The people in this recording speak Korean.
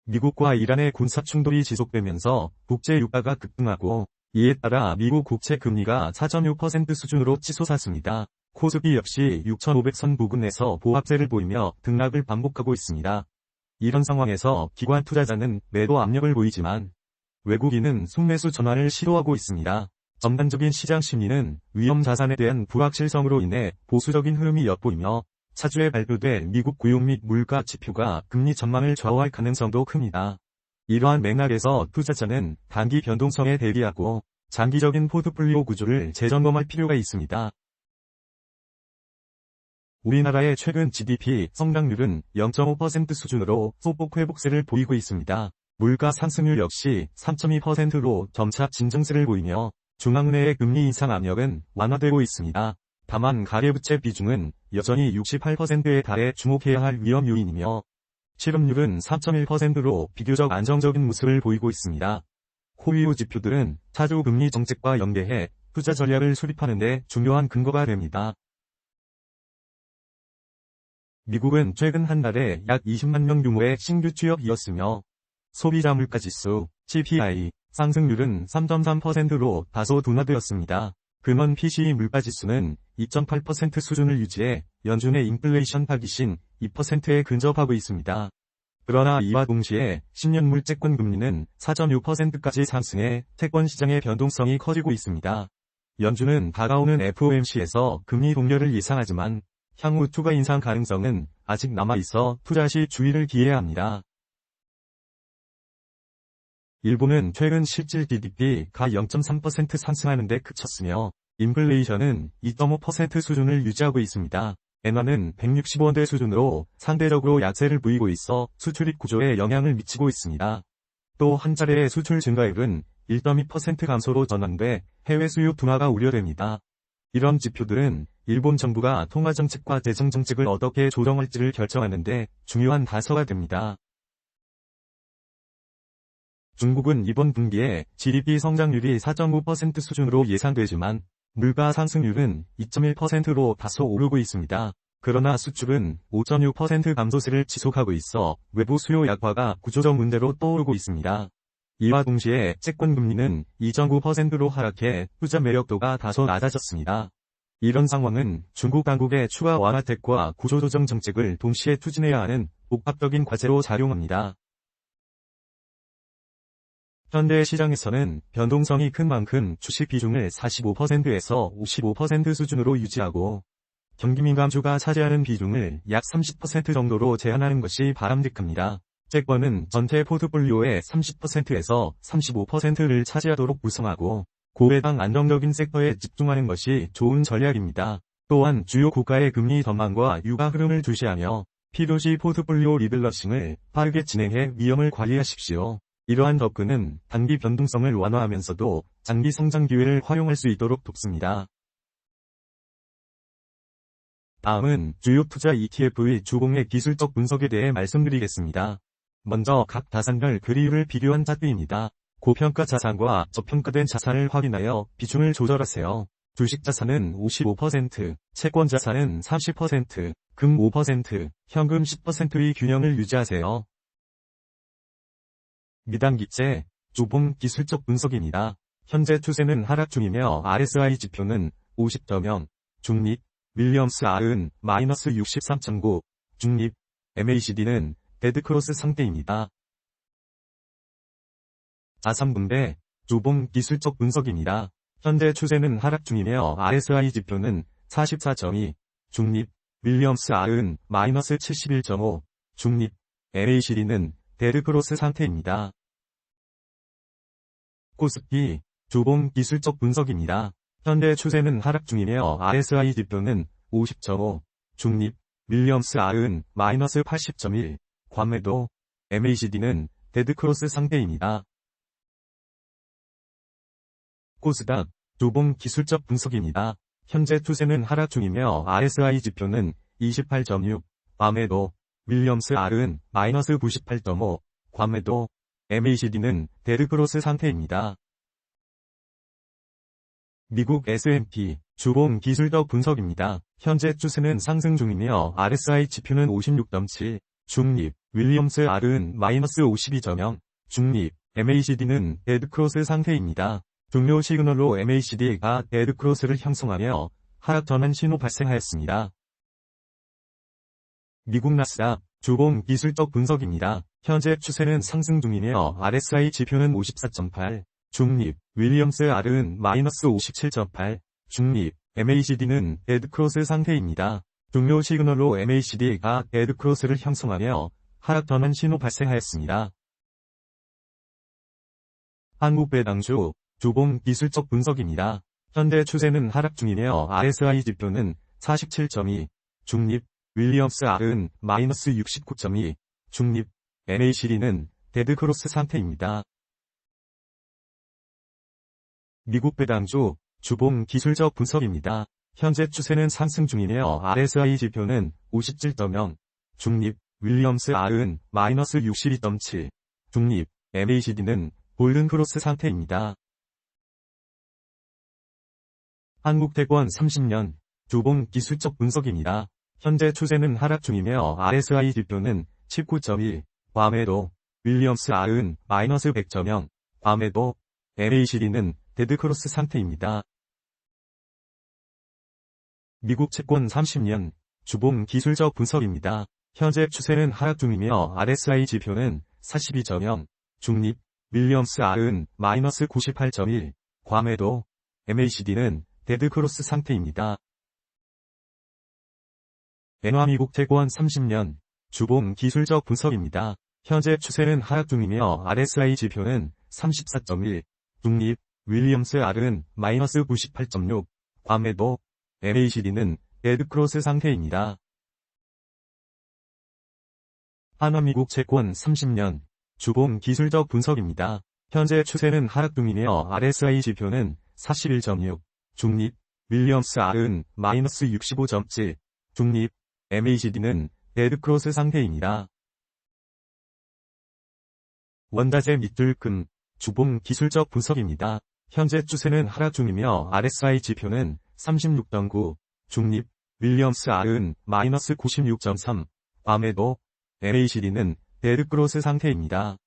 미국과 이란의 군사 충돌이 지속되면서 국제 유가가 급등하고 이에 따라 미국 국채 금리가 4.6% 수준으로 치솟았습니다. 코스피 역시 6,500선 부근에서 보합세를 보이며 등락을 반복하고 있습니다. 이런 상황에서 기관 투자자는 매도 압력을 보이지만 외국인은 순매수 전환을 시도하고 있습니다. 전반적인 시장 심리는 위험 자산에 대한 불확실성으로 인해 보수적인 흐름이 엿보이며 차주에 발표될 미국 고용 및 물가 지표가 금리 전망을 좌우할 가능성도 큽니다. 이러한 맥락에서 투자자는 단기 변동성에 대비하고 장기적인 포트폴리오 구조를 재점검할 필요가 있습니다. 우리나라의 최근 GDP 성장률은 0.5% 수준으로 소폭 회복세를 보이고 있습니다. 물가 상승률 역시 3.2%로 점차 진정세를 보이며 중앙은행의 금리 인상 압력은 완화되고 있습니다. 다만 가계부채 비중은 여전히 68%에 달해 주목해야 할 위험 요인이며 실업률은 3.1%로 비교적 안정적인 모습을 보이고 있습니다. 호위호 지표들은 차주 금리 정책과 연계해 투자 전략을 수립하는 데 중요한 근거가 됩니다. 미국은 최근 한 달에 약 20만 명 규모의 신규 취업이었으며 소비자 물가지수 CPI 상승률은 3.3%로 다소 둔화되었습니다. 근원 PCE 물가지수는 2.8% 수준을 유지해 연준의 인플레이션 타깃인 2%에 근접하고 있습니다. 그러나 이와 동시에 10년물 채권 금리는 4.6%까지 상승해 채권 시장의 변동성이 커지고 있습니다. 연준은 다가오는 FOMC에서 금리 동결을 예상하지만 향후 추가 인상 가능성은 아직 남아있어 투자 시 주의를 기해야 합니다. 일본은 최근 실질 GDP가 0.3% 상승하는 데 그쳤으며 인플레이션은 2.5% 수준을 유지하고 있습니다. 엔화는 165원대 수준으로 상대적으로 약세를 보이고 있어 수출입 구조에 영향을 미치고 있습니다. 또 한 차례의 수출 증가율은 1.2% 감소로 전환돼 해외 수요 둔화가 우려됩니다. 이런 지표들은 일본 정부가 통화정책과 재정정책을 어떻게 조정할지를 결정하는 데 중요한 단서가 됩니다. 중국은 이번 분기에 GDP 성장률이 4.5% 수준으로 예상되지만 물가 상승률은 2.1%로 다소 오르고 있습니다. 그러나 수출은 5.6% 감소세를 지속하고 있어 외부 수요 약화가 구조적 문제로 떠오르고 있습니다. 이와 동시에 채권 금리는 2.9%로 하락해 투자 매력도가 다소 낮아졌습니다. 이런 상황은 중국 당국의 추가 완화책과 구조조정 정책을 동시에 추진해야 하는 복합적인 과제로 작용합니다. 현대 시장에서는 변동성이 큰 만큼 주식 비중을 45%에서 55% 수준으로 유지하고 경기민감주가 차지하는 비중을 약 30% 정도로 제한하는 것이 바람직합니다. 채권은 전체 포트폴리오의 30%에서 35%를 차지하도록 구성하고 고배당 안정적인 섹터에 집중하는 것이 좋은 전략입니다. 또한 주요 국가의 금리 전망과 유가 흐름을 주시하며 필요시 포트폴리오 리밸런싱을 빠르게 진행해 위험을 관리하십시오. 이러한 접근은 단기 변동성을 완화하면서도 장기 성장 기회를 활용할 수 있도록 돕습니다. 다음은 주요 투자 ETF의 주봉의 기술적 분석에 대해 말씀드리겠습니다. 먼저 각 자산별 괴리율을 비교한 차트입니다. 고평가 자산과 저평가된 자산을 확인하여 비중을 조절하세요. 주식 자산은 55%, 채권 자산은 30%, 금 5%, 현금 10%의 균형을 유지하세요. 미단기채, 주봉 기술적 분석입니다. 현재 추세는 하락 중이며 RSI 지표는 50.0, 중립, 윌리엄스 R은 마이너스 63.9, 중립, MACD는 데드크로스 상태입니다. 자산분배, 주봉 기술적 분석입니다. 현재 추세는 하락 중이며 RSI 지표는 44.2, 중립, 윌리엄스 R은 마이너스 71.5, 중립, MACD는 데드크로스 상태입니다. 코스피, 주봉 기술적 분석입니다. 현재 추세는 하락 중이며 RSI 지표는 50.5, 중립, 윌리엄스 R은 마이너스 80.1, 과매도, MACD는 데드크로스 상태입니다. 코스닥, 주봉 기술적 분석입니다. 현재 추세는 하락 중이며 RSI 지표는 28.6, 과매도, 윌리엄스 R은 마이너스 98.5, 과매도, MACD는 데드크로스 상태입니다. 미국 S&P, 주봉 기술적 분석입니다. 현재 추세는 상승 중이며 RSI 지표는 56.7, 중립, 윌리엄스 R은 마이너스 52.0, 중립, MACD는 데드크로스 상태입니다. 종료 시그널로 MACD가 데드크로스를 형성하며 하락 전환 신호 발생하였습니다. 미국 나스닥 주봉 기술적 분석입니다. 현재 추세는 상승 중이며 RSI 지표는 54.8, 중립, 윌리엄스 R은 마이너스 57.8, 중립, MACD는 데드크로스 상태입니다. 종료 시그널로 MACD가 데드크로스를 형성하며 하락 전환 신호 발생하였습니다. 한국 배당주 주봉 기술적 분석입니다. 현재 추세는 하락 중이며 RSI 지표는 47.2, 중립, 윌리엄스 R은 마이너스 69.2, 중립, MACD는 데드크로스 상태입니다. 미국 배당주 주봉 기술적 분석입니다. 현재 추세는 상승 중이며 RSI 지표는 57.0, 중립, 윌리엄스 R은 마이너스 62.7, 중립, MACD는 골든크로스 상태입니다. 한국태권 30년 주봉 기술적 분석입니다. 현재 추세는 하락 중이며 RSI 지표는 19.1, 과매도, 윌리엄스 R은 마이너스 100.0, 과매도, MACD는 데드크로스 상태입니다. 미국 채권 30년 주봉 기술적 분석입니다. 현재 추세는 하락 중이며 RSI 지표는 42.0, 중립, 윌리엄스 R은 마이너스 98.1, 과매도, MACD는 데드크로스 상태입니다. 엔화 미국 채권 30년 주봉 기술적 분석입니다. 현재 추세는 하락 중이며 RSI 지표는 34.1, 중립, 윌리엄스 R은 마이너스 98.6, 과매도, MACD는 데드크로스 상태입니다. 한화 미국 채권 30년 주봉 기술적 분석입니다. 현재 추세는 하락 중이며 RSI 지표는 41.6, 중립, 윌리엄스 R은 마이너스 65.7, 중립, MACD는 데드크로스 상태입니다. 원자재 밑줄 금 주봉 기술적 분석입니다. 현재 추세는 하락 중이며 RSI 지표는 36.9, 중립, 윌리엄스 R은 마이너스 96.3, 과매도, MACD는 데드크로스 상태입니다.